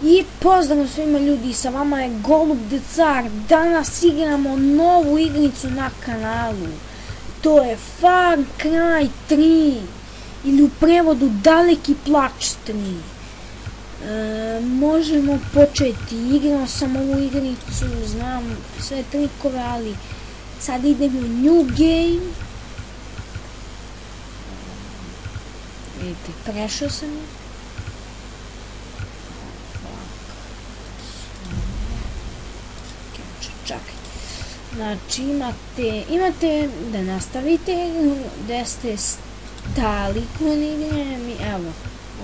I pozdrav svima ljudi, sa vama je Golub the Car. Danas igramo novu igricu na kanalu. To je Far Cry 3 ili u prevodu Daleki plač 3. Možemo početi. Igrao sam ovu igricu, znam sve trikove, ali sad idemo u New Game. Vidite, prešao sam je. Znači imate da nastavite igru, gdje ste stali kod igre, evo,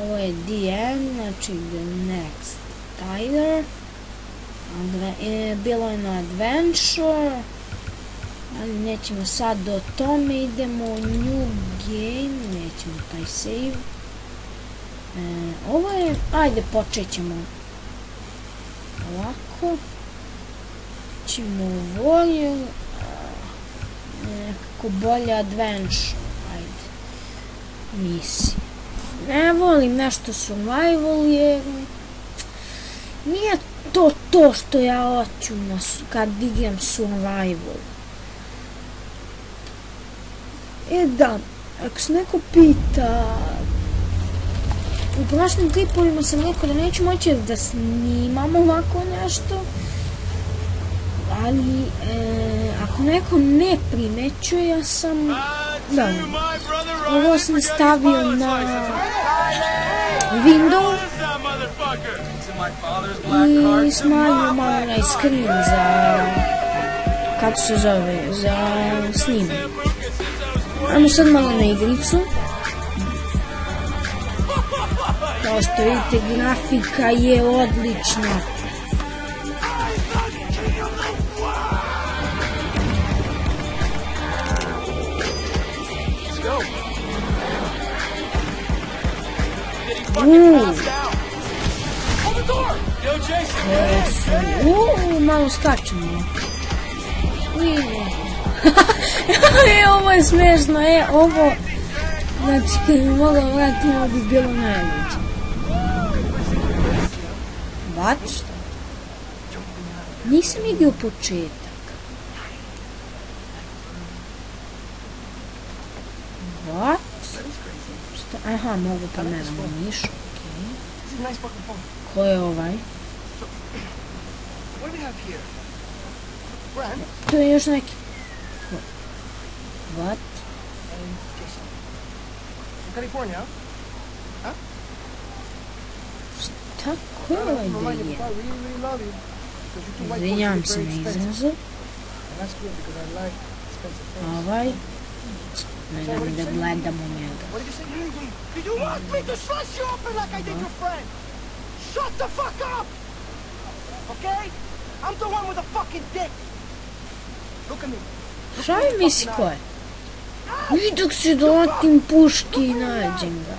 ovo je DN, znači the next title, bilo je na adventure, ali nećemo sad do tome, idemo u new game, nećemo taj save, ovo je, ajde počet ćemo ovako. Ćemo volju nekako bolje adventure, ajde, misije. Ne volim nešto survival jer nije to što ja hoću kad igram survival. Da, ako se neko pita, u prošlim klipovima sam rekao da neću moći da snimam ovako nešto, ali ako neko ne primećuje, ja sam ovo sam stavio na Windows i smanjio malo onaj screen za, kako se zove, za snimanje. Ajmo sad malo na igricu. Kao što vidite, grafika je odlična. Malo skačemo. Ovo je smešno, ovo, znači kad bi mogla vratiti, ovo bi bilo najluđe. What? Nisam igrao početak. What? Aha, mogu pomeramo miš, okej. Ko je ovaj? To je još neki... What? Šta? Ko je ovaj delje? Izvinjam se na izrazu. Ovaj... Ne da mi da gledamo njega. Šta mi misli ko je? I dok se doletim puški i nađem ga.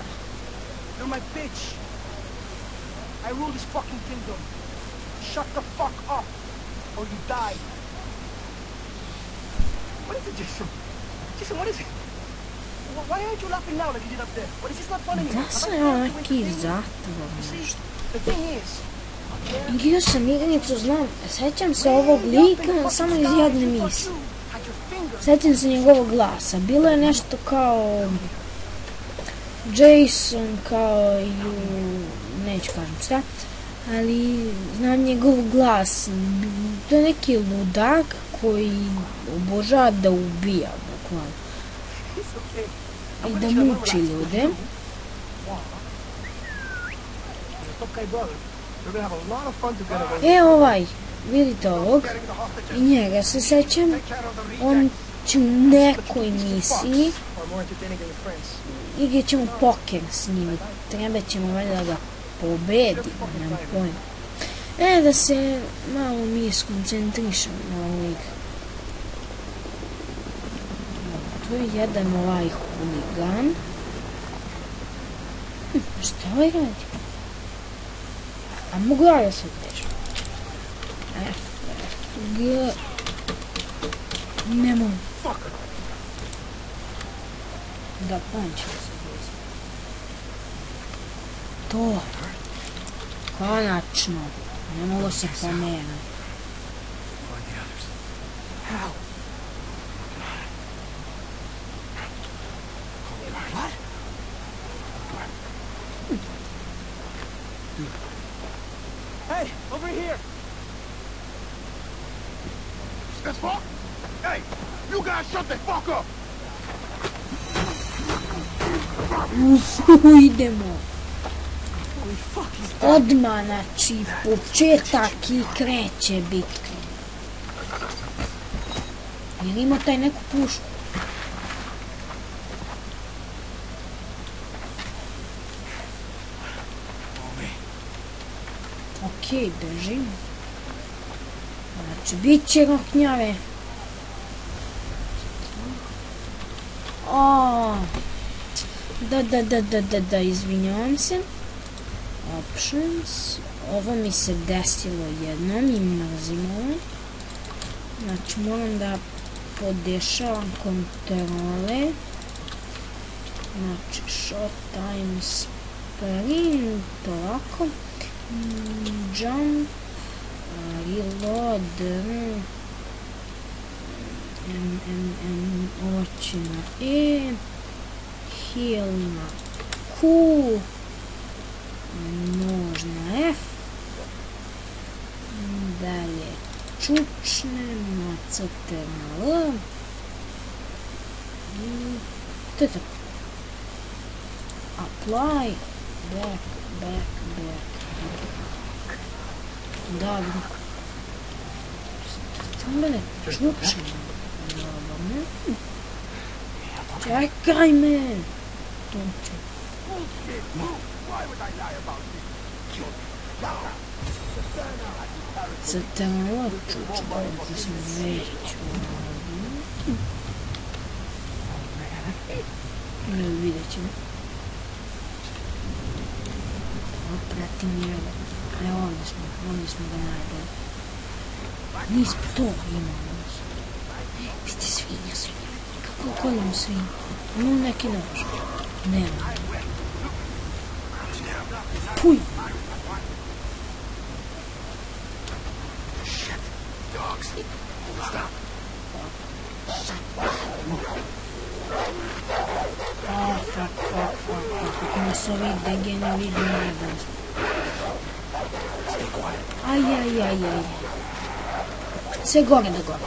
Da sam ja neki zatvor nešto. Igrao sam igricu, znam, sećam se ovog lika samo iz jedne misije. Sećam se njegovog glasa, bilo je nešto kao Jason, kao i neću kažem šta, ali znam njegov glas, to je neki ludak koji obožava da ubija, bukvalno, i da muči ljude. Ovaj, vidite ovog, i njega se sećam, on će u nekoj misiji, igrat ćemo poker s njim, treba ćemo valjda da ga pobedimo, nemam pojma. Da se malo mi skoncentrišemo na ovu igru. Tu je jedan ovaj huligan. Šta ovaj radi? A mogu ja da se težem? F, G... Ne mogu. Da punčim se. To. Konačno. Ne mogu se pomenuti. Find the others. How? What? Hey, over here! That's fuck? Hey, you guys shut the fuck up! Idemo. Holy fuck, he's dead. Odmah, znači, početak i kreće bitka. Jel ima taj neku pušku? Okej, bežim. Znači, bit će roknjave. Da, izvinjavam se. Options. Ovo mi se desilo jednom i mrzim ovo. Znači, moram da podešavam kontrole. Znači, shot time sprint, ovako. Jump, reload, oči na E, heal na Q, nož na F, dalje čučne na CT na L, to je tako. Apply, back. Dobro. Samo mene čučne. Čekaj me! Toče. Crtano čučne, kako sam već ovdje. Vidjet ćemo. Pratim njega. Evo ovdje smo ga najdali. Nismo to imamo. Vidite svinja. Kako koljamo svinju? Imamo neki nož. Nema. Puj! Fuck. Kako nas ovi degeni vidi najbolj. Aj. Sve gore da gore.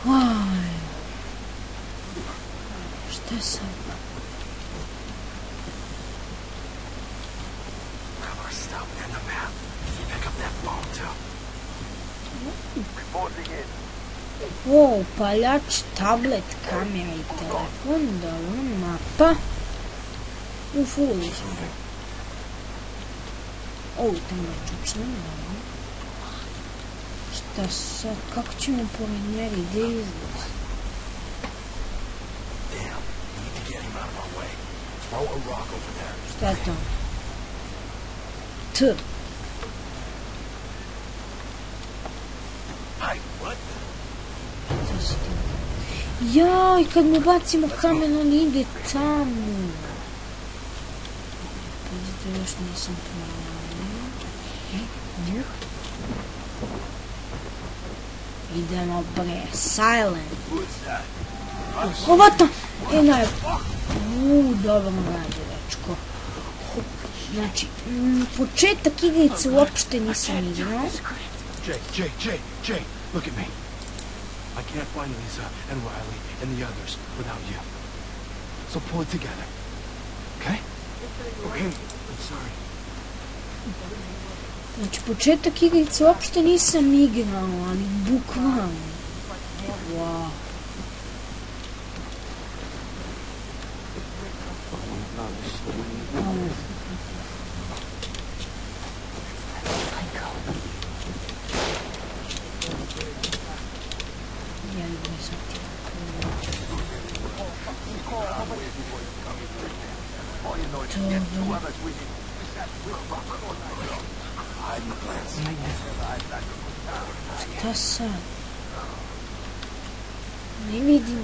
Aj. Šta je sad? Upaljač, tablet, kamera i telefon, dobro, mapa. Ufuli smo. Tamo je čučno, dobro. Šta sad, kako ćemo pored njega, gdje izlaz? Šta je to? T. Jaj, kad mu bacimo kamen, on ide tamo. Pazite, još nisam pravi. Idemo bre, silent. Ovata! Dobro mu radi, dečko. Znači, početak igrice uopšte nisam igrao. Jay, look at me. I can't find Lisa and Riley and the others without you. So pull it together. Okay? Okay, I'm sorry. Znači, početak igrice uopšte nisam igrao, ali bukvalno. Wow. Šta sad? Ne vidim.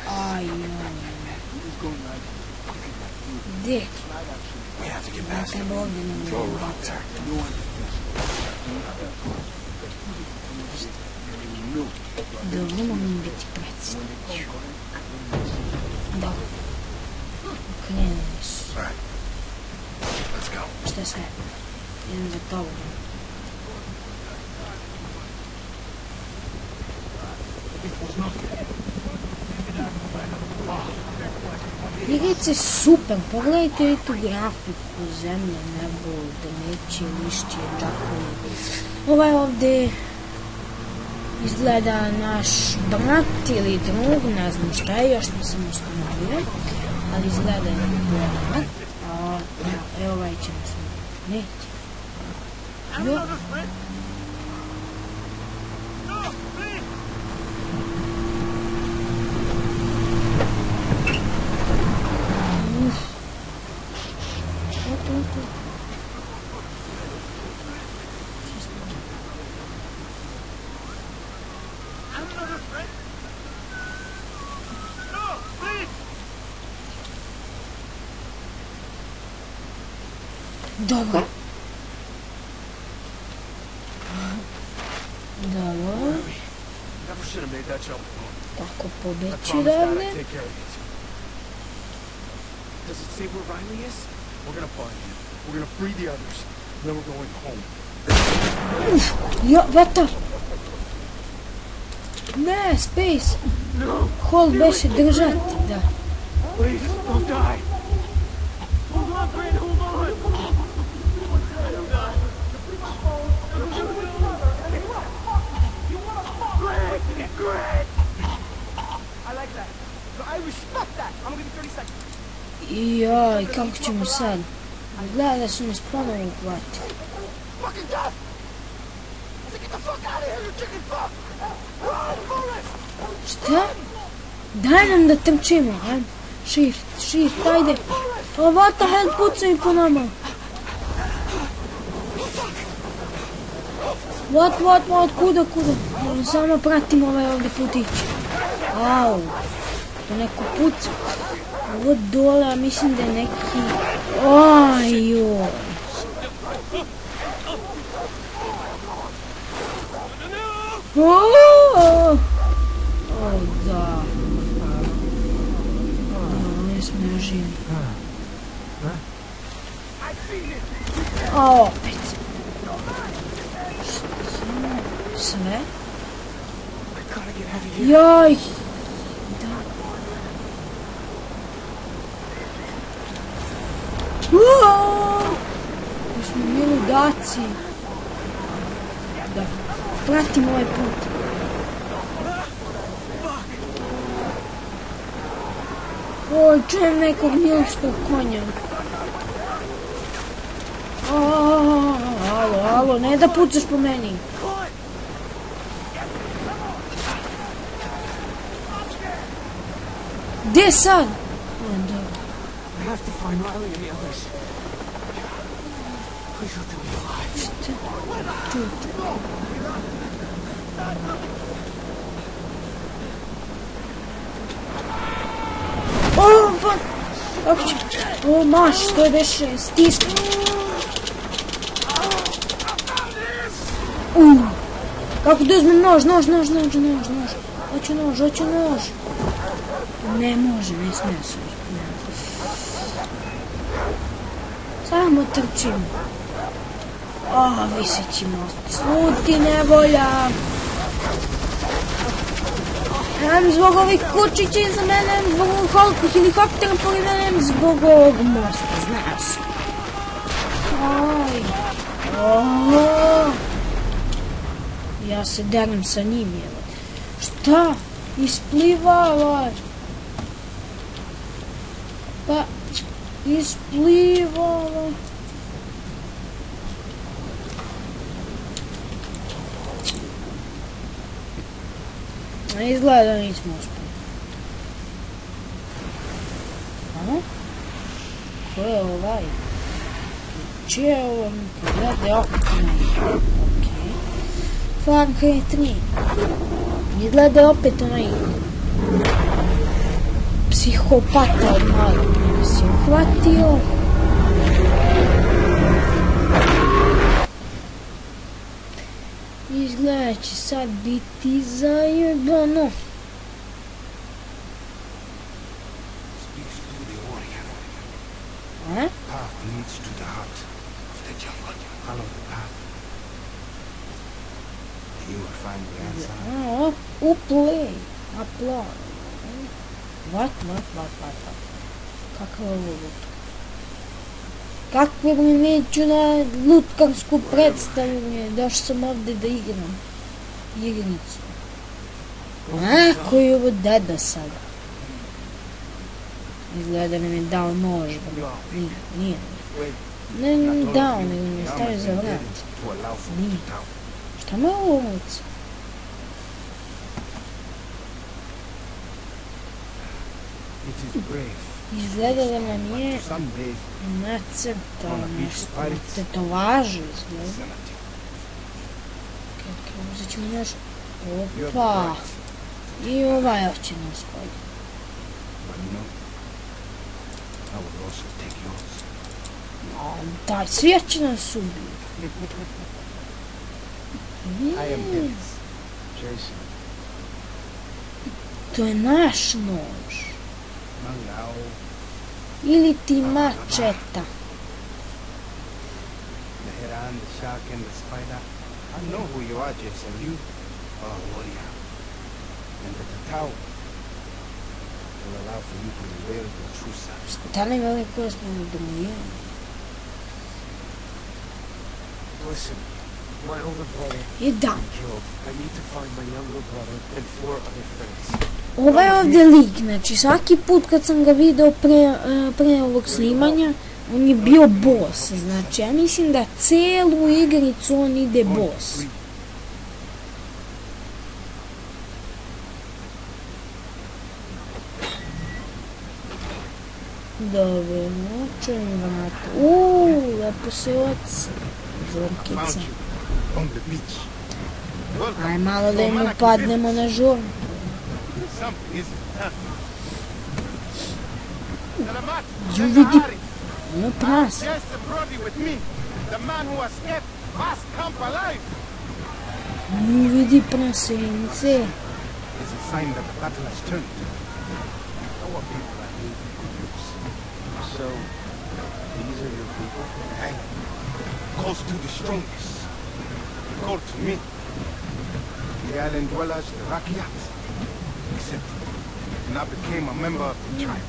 Aj, gdje? We have to get past him. Treba ovdje na Throw mene a rock bacati. there. Dobro, moram biti predsjednić. Da. Krenuli su. Alright. Let's go. Šta sad? Idem za tobom. Igrica je super, pogledajte vi tu grafiku, zemlje, nebo, drveće, lišće, džakovi. Ovaj ovdje izgleda naš brat ili drug, ne znam šta je, još nisam ustanovio, ali izgleda je brat, a ovaj će nas neće. Jo. Dobro. Dobro. Never should have made that jump alone. Tako I pobeći promise Dad I'd odavde. take care of you. Does it say where Riley is? We're gonna find him. We're gonna free the others. Then we're going home. Ja, vetar! Ne, space! No! Hold beše držati, da. Please, don't die! Hold on, Brand, hold on! Greg! I like that. I respect that. I'm gonna give you 30 seconds. Joj, kako ćemo sad? Gleda da su nas ponovo uhvatili. Fucking death! I said, get the fuck out of here, you chicken fuck! Run, Forrest! Šta? Daj nam da trčimo, ajde. Shift, ajde. O, what the hell, pucaju po nama. What, kuda? Samo pratim ovaj ovdje putić. Au, to neko puca. Ovo dole, mislim da je neki... Aj, joj. O, da. Ne smije živi. A opet. Sve? Joj! Da. Mi smo mi ludaci. Da. Pratim ovaj put. Oj, čujem nekog milskog konja. Alo, ne da pucaš po meni. Gdje sad? I have to find Riley and the others. Please let them be alive. O, fuck! Kako će? O, maš, to je beše stiska. Kako da uzmem nož? Hoću nož. Ne može, ne smije se uzmeti. Samo trčim. Viseći most. Sluti nevolja. Nem zbog ovih kučića iza mene, nem zbog ovog helikoptera pored mene, nem zbog ovog mosta, znaš. Ja se deram sa njim, evo. Šta? Isplivala. Pa, isplivala. Izgleda da nismo uspjeli. Ko je ovaj? Čije je ovo? Pogledaj opet na njih. Ok. Far Cry 3. Izgleda opet onaj psihopata od malog nas je uhvatio. Izgleda će sad biti zajebano. Speaks to the warrior. A? Path leads to the heart of the jungle. Follow the path. You will find the answer. Uplay. Upload. What? Kakva je ovo lutka? Kakve mi neću na lutkarsku predstavu, došao sam ovdje da igram igricu. Ko je ovo deda sada? Izgleda da nam je dao nož. Nije. Ne dao, nego mi je stavio za vrat. Nije. Šta me ovo ulica? It is brave. Izgleda da nam je nacrtao nešto, tetovažu izgleda. Uzet ćemo još, opa, i ovaj hoće nas kolje. Daj, svi će nas ubiju. To je naš nož. Ili ti mačeta. The heron, the shark, and the spider. I know who you are, Jason. You are a warrior. And the Tatao will allow for you to reveal your true self. Šta ne veli koje smo udomljeni? Listen, my older brother I da, killed. I need to find my younger brother and 4 other friends. ovaj ovdje lik, znači svaki put kad sam ga video pre ovog snimanja, on je bio boss, znači ja mislim da celu igricu on ide boss. Dobro, čujem vrata. Lepo se oci. Žurkica. On the beach. Aj malo da im upadnemo na žurku. Something isn't done. Ju vidi, ono prasa. There's the Brody with me. The man who escaped must come alive. Ju vidi prasence. It's a sign that the battle has turned. Our people are in groups. So, these are your people? Hey, calls to the strongest. He called to me. The island dwellers, the Rakyat. Accepted. And I became a member of the tribe.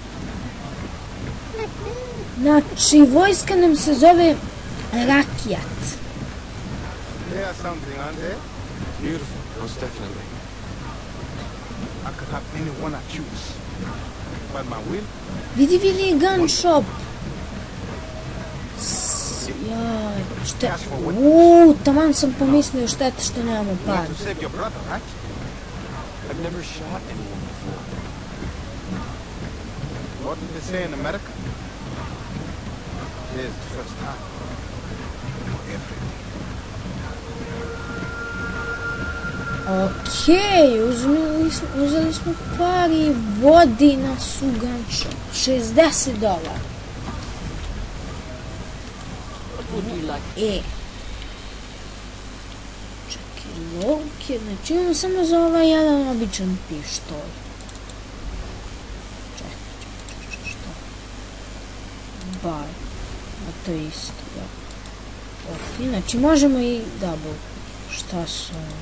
Znači, vojska nam se zove Rakijat. There's something, aren't there? Beautiful, most definitely. I could have anyone I choose. But my will? Vidi gun shop. Jaj, šta? Taman sam pomislio šteta što nemamo You par. want to save your brother, right? I've never shot anyone before. What did they say in America? Here's the first time. For everything. Okej, uzeli smo par i vodi nas u gun shop. $60. What would you like? Čekaj, lovke, znači imamo samo za ovaj jedan običan pištolj. Čekaj, što? Bar, a to je isto, da. Ok, znači možemo i double. Šta su ovo?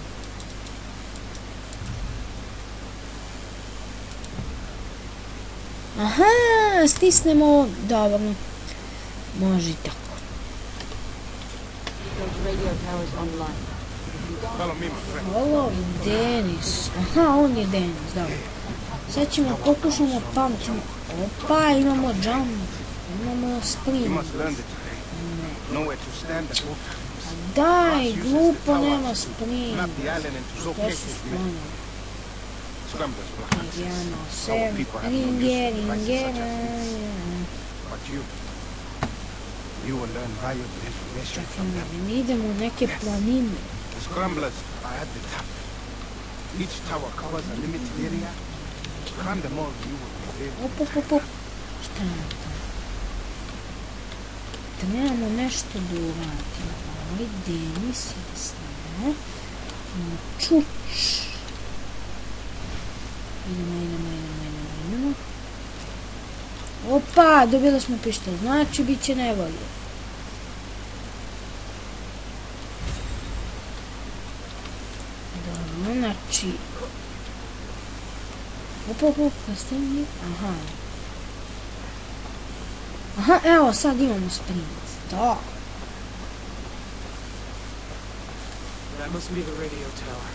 Aha, stisnemo, dobro. Može i tako. Those radio towers online. Follow me, my friend. Ovo je Denis. Aha, on je Denis, dobro. Sad ćemo pokušamo pamtimo. Opa, imamo jump. Imamo You sprint. must learn the terrain. Know where to stand at all times. Daj, glupo, nema sprint. Map the island into To locations su with sklonili. scramblers, black axes. Idemo Our se, people have no use for devices ringera. such as these. But you will learn valuable information from them. Mi idemo u neke planine. Let's Scramblers are at the top. Each tower covers a limited area. Climb them all, you will be able Op, op, op, op. Šta je to? Trebamo nešto da uradimo. Ovaj Denis, jasno. Čuč. Idemo. Opa, dobili smo pištolj. Znači, bit će najbolje. Dobro, znači... Op, postavljamo. Aha, evo, sad imamo sprint. Da. That must be the radio tower.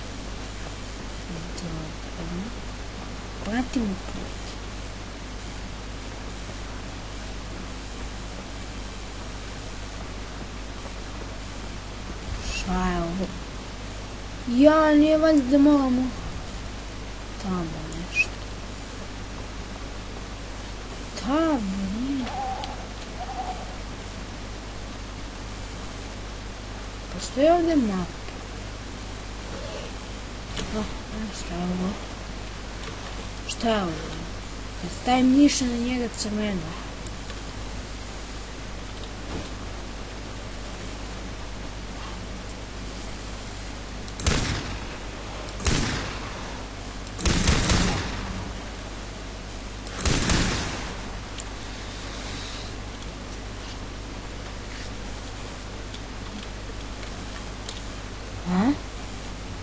Dobro. Pratimo put. Šta je ovo? Ja, nije valjda da moramo tamo nešto. Tamo, nije. Postoji ovdje mapa. Šta je ovo? Šta je ovo? Kad stavim niša na njega crveno.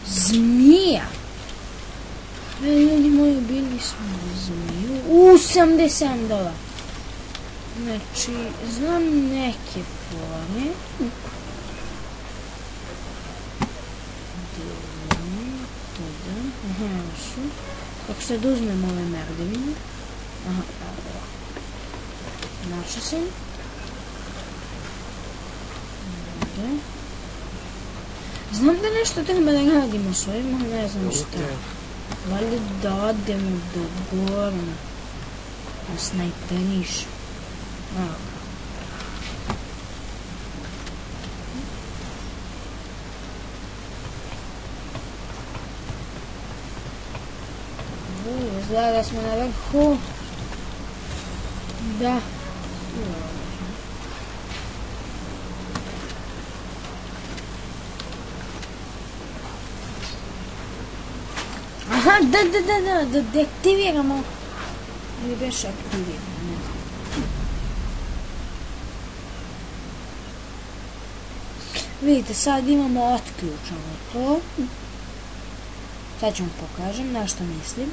Zmija! Ljudi moji, bili smo u zmiju. $77. Znači, znam neke fore. Aha, evo su. Kako sad uzmem ove merdevine. Aha, evo. Našao sam. Ovdje. Znam da nešto treba da radimo s ovim, ali ne znam šta. Valjda da odemo do gore, da snajperiš. Izgleda da smo na vrhu. Da. Aha, da deaktiviramo. Ili beše aktiviramo, ne znam. Vidite, sad imamo otključano to. Sad ću vam pokažem na što mislim.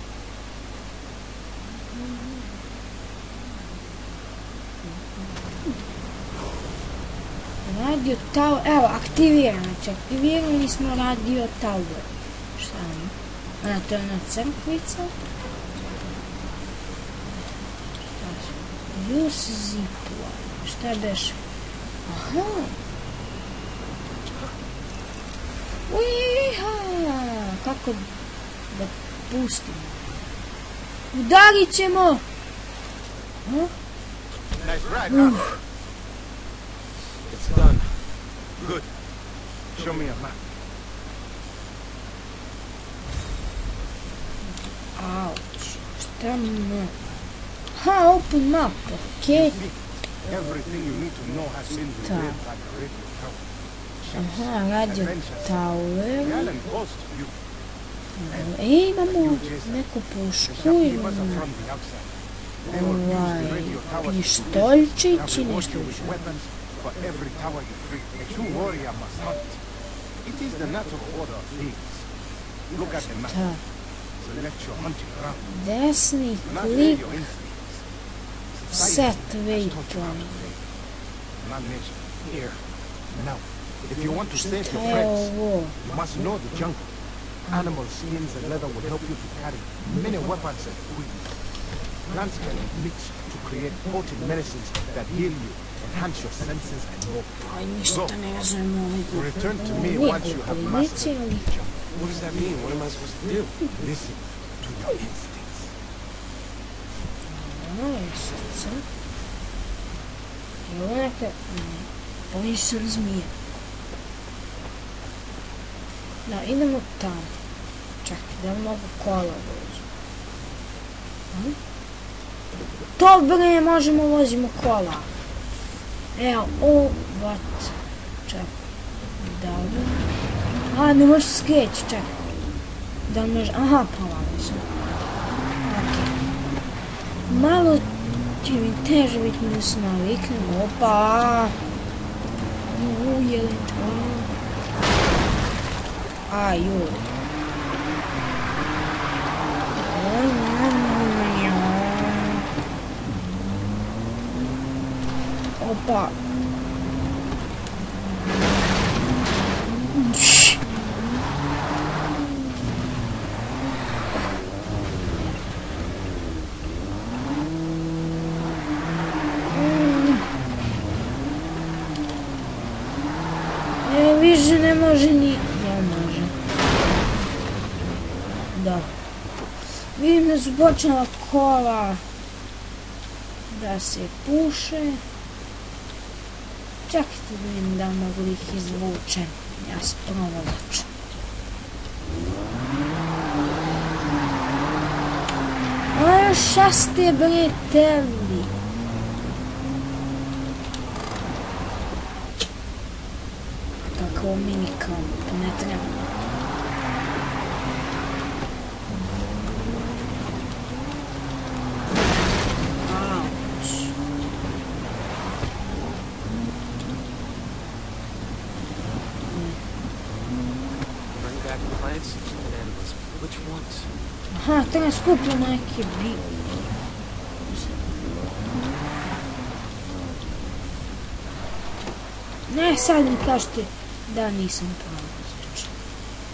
Radio Tower, evo, aktivirani smo Radio Tower. Šta je? A, to je ona crkvica. Use zipline. Šta je beše? Aha. Uiha! Kako da pustimo? Udarit ćemo! Nice ride, huh? It's done. Good. Show me a map. Ouch. Šta me? Ha, open map, okej. Everything you need to know has been revealed by the radio tower. Aha, Radio Tower. The island close to you. Imamo neku pušku, imamo pištoljčić I nešto više. For every tower you free, a true warrior must hunt. It is the natural order of things. Look at the map. Select your hunting ground. Desni klik. Set waypoint. Not mentioned. Here. Now, if you want to save your friends, you must know the jungle. Animal skins and leather will help you to carry many weapons and food. Plants can mix to create potent medicines that heal you, enhance your senses and more. So, return to me once you have mastered the jungle. What does that mean? What am I supposed to do? Listen to your instincts. Evo neka... Bojim se zmije. Da, idemo tamo. Čekaj, da li mogu kola da uzmem? To bre, možemo vozimo kola. Evo, what? Čekaj, da li... A, ne može skreći, čekaj. Da li može... Aha, polagao sam. Ok. Malo će mi teže biti da se naviknem. Opa! Jelenčko. A, joj. Opa. Više ne može ni... Ne može. Da. Vidim da su počela kola da se puše. Čekajte da vidim da mogu ih izvučem. Ja se provalaču. A još šta ste bre teli? Kako minikamp, ne treba. Aha, treba skupljamo neke biljke. Ne, sad mi kažete da nisam pravo.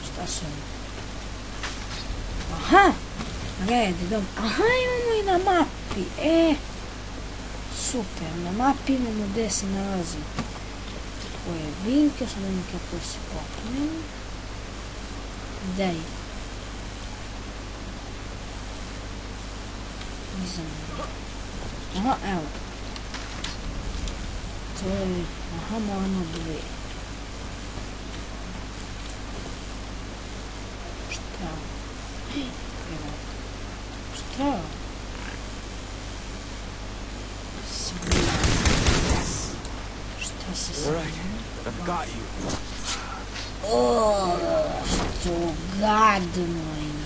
Šta su oni? Aha! Red, dobro. Aha, imamo i na mapi. Super, na mapi imamo gde se nalazi koje biljke, sad imamo kako se popnemo. Gde je? Aha, evo. To je... Aha, moramo dve. Šta? Evo. Šta? Šta se sve? Što gadno je.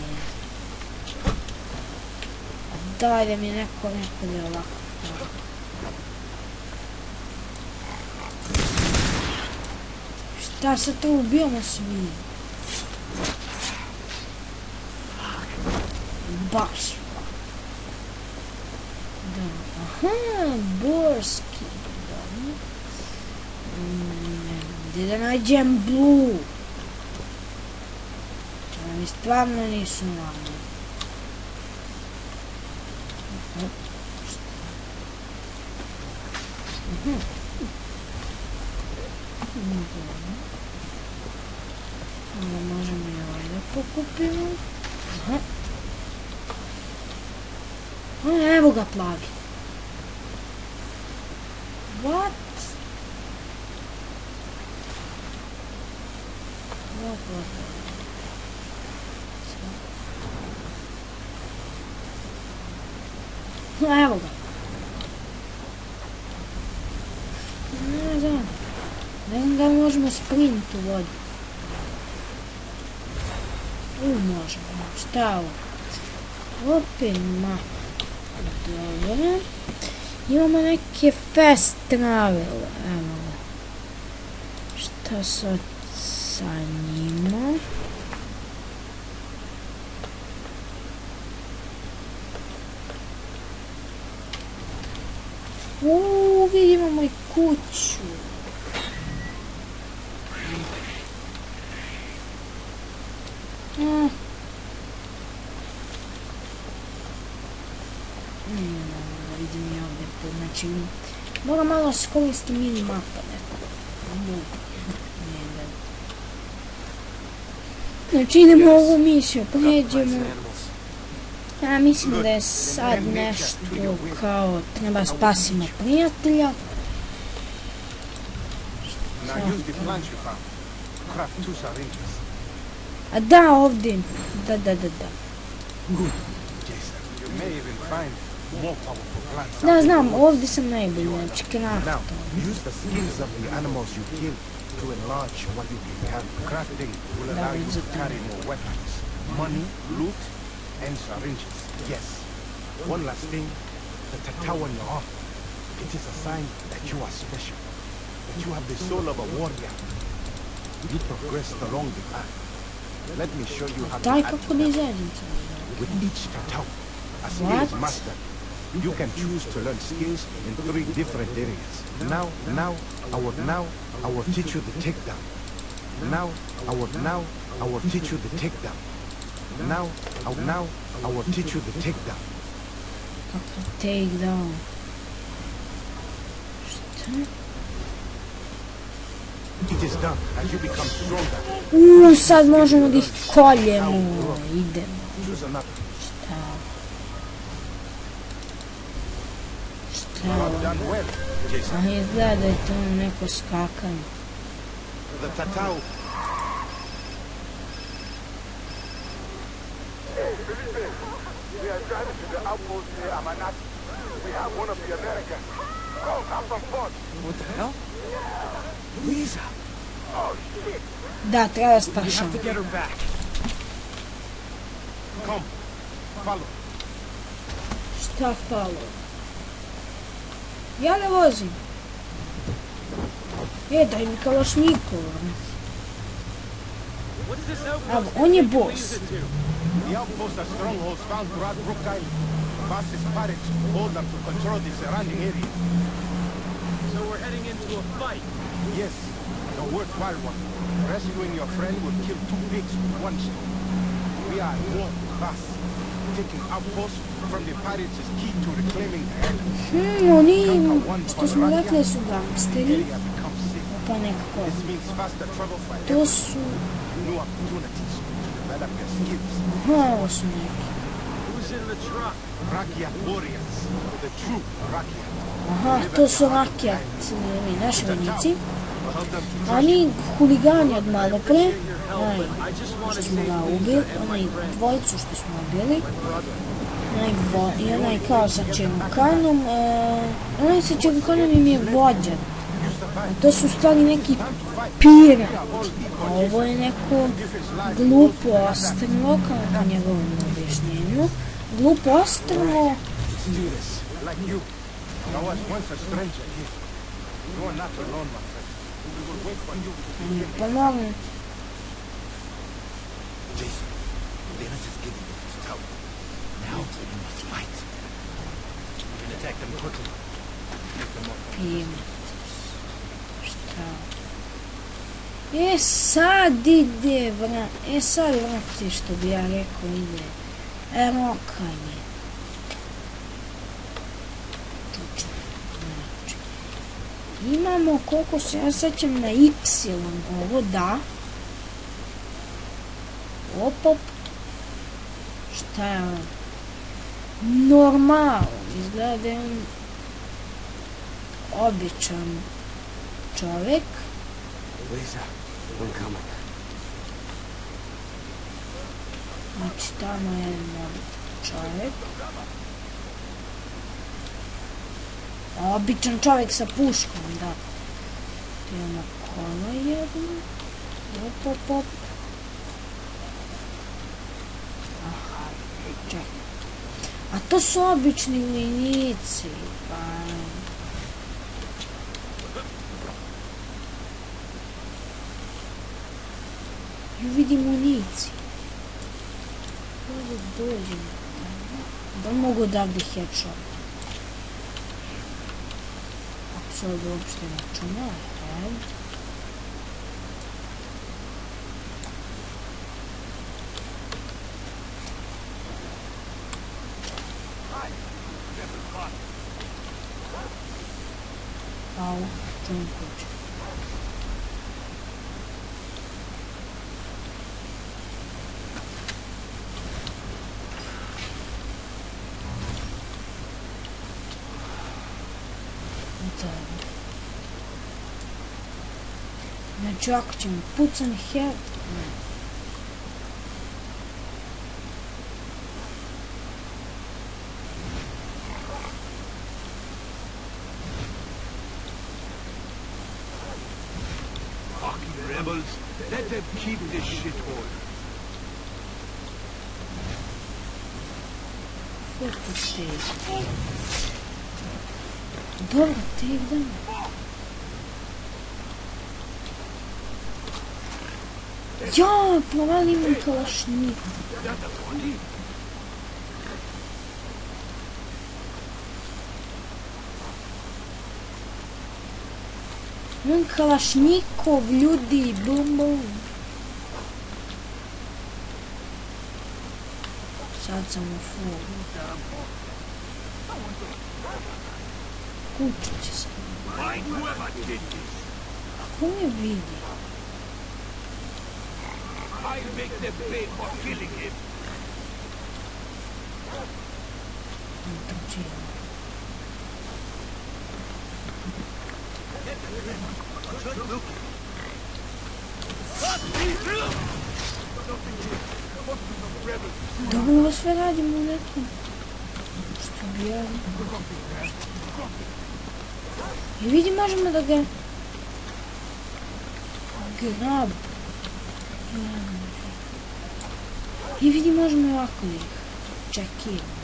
Daj da mi neko da je ovako. Šta se to ubijamo svi? Baš. Da. Aha, borski. Gdje da nađem blue? To mi stvarno nisu mali. Onda možemo i ovaj da pokupimo. Evo ga plavi. What? Evo ga. Ne znam. Ne znam da li možemo sprint u vodu. Možemo. Šta ovo? Opet map. Dobro. Imamo neke fast travel. Evo ga. Šta sad sa njima? Vidimo moju kuću. Vidim ja ovdje, znači moram malo skoristiti mini mapa neko. Znači idemo ovu misiju, pređemo. Ja mislim da je sad nešto kao treba spasimo prijatelja. A da, ovdje. Da. Good, Jason. You may even find more powerful plants. Da, znam, ovdje sam najbolji, znači Now, kraftom. use the skins of the animals you kill to enlarge what you can carry. Crafting will allow you to carry more weapons, money, loot, and syringes. Yes. One last thing, the tattoo on your arm. It is a sign that you are special, that you have the soul of a warrior. You progressed along the path. Let me show you how to Daj add kako to da that. izađem. With each tattoo, a skill is What? mastered. You can choose to learn skills in 3 different areas. Now, I will teach you the takedown. Now, I will teach you the takedown. Now, I will teach you the takedown. Kako take down. Šta? It is done as you become stronger. Sad možemo da ih koljemo. Idemo. Choose another. Šta? You have done well, Jason. A izgleda da je to neko skakanje. The tattoo. We are driving to the outpost near Amanat. We have one of the Americans. Go, have some fun. What the hell? Lisa. Oh, shit. Da, treba We have spašamo. to get her back. Come. Follow. Šta falo? Ja ne vozim. Daj mi kalašnikov. What is this outpost? Evo, on je taking boss. Lisa to? The outposts are strongholds found throughout Brook Island. Fastest pirates hold them to control the surrounding area. So we're heading into a fight. Yes, a worthwhile one. Rescuing your friend will kill 2 pigs with 1 stone. We are at war with us. Taking outposts from the pirates is key to reclaiming the island. Oni, što smo rekli su gangsteri, Area becomes safe. pa nekako. This means faster travel for To everyone. su, New opportunities to develop your skills. ovo su neki. Who's in the truck? Rakiat warriors. The true Rakiat. Aha, to su rakijat, naši vojnici. Tell them to trust Oni huligani od malo pre, Your help, but I just want što to smo save ga Lisa ubili, and onaj my friend. dvojicu što smo ubili, Brother. i onaj kao sa Čemukanom, onaj sa Čemukanom im je vođan. A to su u stvari neki pirati. A ovo je neko glupo ostrvo, kao po njegovom objašnjenju. Glupo ostrvo, Let's do this. Like you. I was once a stranger here. You are not alone, my friend. We will wait for you to begin. pa moram, Jason, Dennis is getting his tower. Now we must fight. We can attack them quickly. Make them up. pijem. Šta? Sad ide, sad vrati, što bi ja rekao, ide. Rokanje. Znači, imamo, koliko se ja sećam, na Y ovo, da. Opop. Šta je on? Normalno, izgleda da je on običan čovjek. Lisa, I'm coming. Znači, tamo je jedan čovjek. Običan čovjek sa puškom, da. Tu imamo kolo jedno. Op. Aha, čekaj. A to su obični vojnici, pa... Ju vidim municiju. Ovdje dođem. Da mogu odavde headshot. Ako se ovdje uopšte računa, evo. Au, čujem kuću. Znači, ako ćemo pucam head, ne. rebels. Let them keep this shit order. Ето те. Добре, те идем. Я, провали имам калашник. Imam kalašnikov, ljudi, bum bum. Sad sam u foru. Kuću će se. Ko me vidi? I'll make them pay for killing him. Dobro, ovo sve radimo u nekom. Što bi ja... I vidi, možemo da ga... grab. I vidi, možemo ovako da ih čekiramo.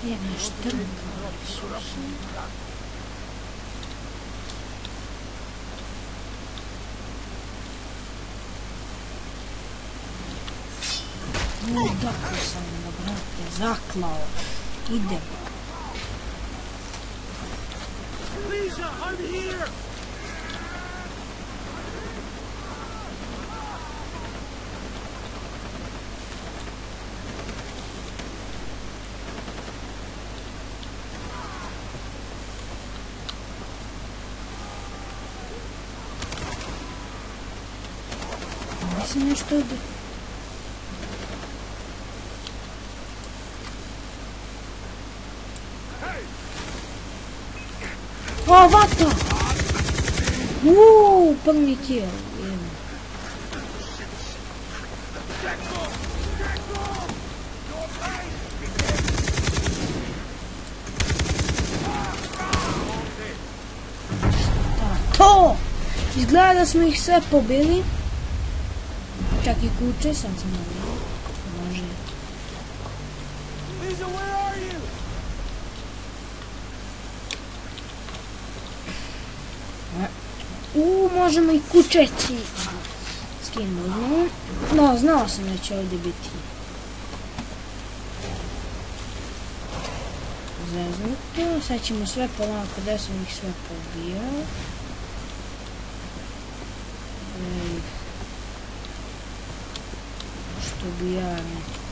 Jedna štrnka, Isus. Dakle sam ga, brate, zaklao. Idem. Lisa, I'm here. Mislim nešto ovdje. O, vata! Prvi kill. To! Izgleda da smo ih sve pobili. Čak i kuće, sad sam mogla. Može. Lisa, where are you? Možemo i kućeći. Skin uzmemo. No, znao sam da će ovdje biti. Zeznuto. Sad ćemo sve polako, da sam ih sve pobijao. Što bi ja nekako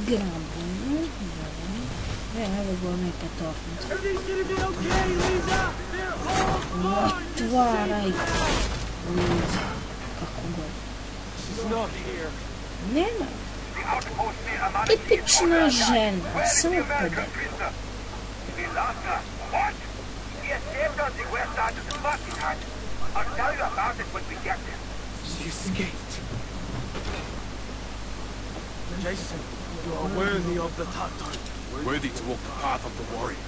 grabimo. Evo ga onaj petofnic. Otvaraj. Liza. Kako god. Nema. Tipična žena. Samo pobjeda. I'll tell you about it when we get there. She escaped. Jason, you are worthy of the Tatar. Worthy to walk the path of the warrior.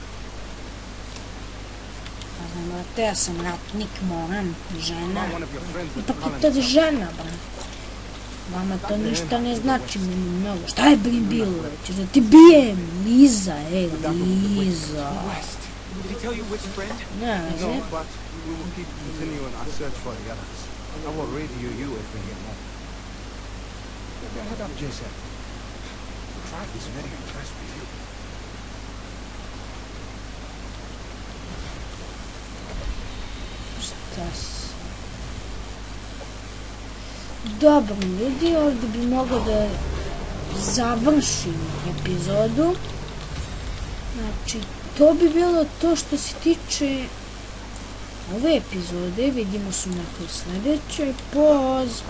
Znam, brate, ja sam ratnik, moram, žena. Ipak je to žena, brate. Vama to ništa ne znači mnogo. Šta je bilo? Ćeš da ti bijem? Liza, Liza. Did he tell you which friend? Ne, No, but we will keep continuing our search for the others. I will radio you if we get more. Head up, Jason. The tribe is very impressed with you. Šta si? Dobro, ljudi, ovdje bi mogao da završim epizodu. Znači, to bi bilo to što se tiče ove epizode. Vidimo se u nekoj sljedećoj. Poz!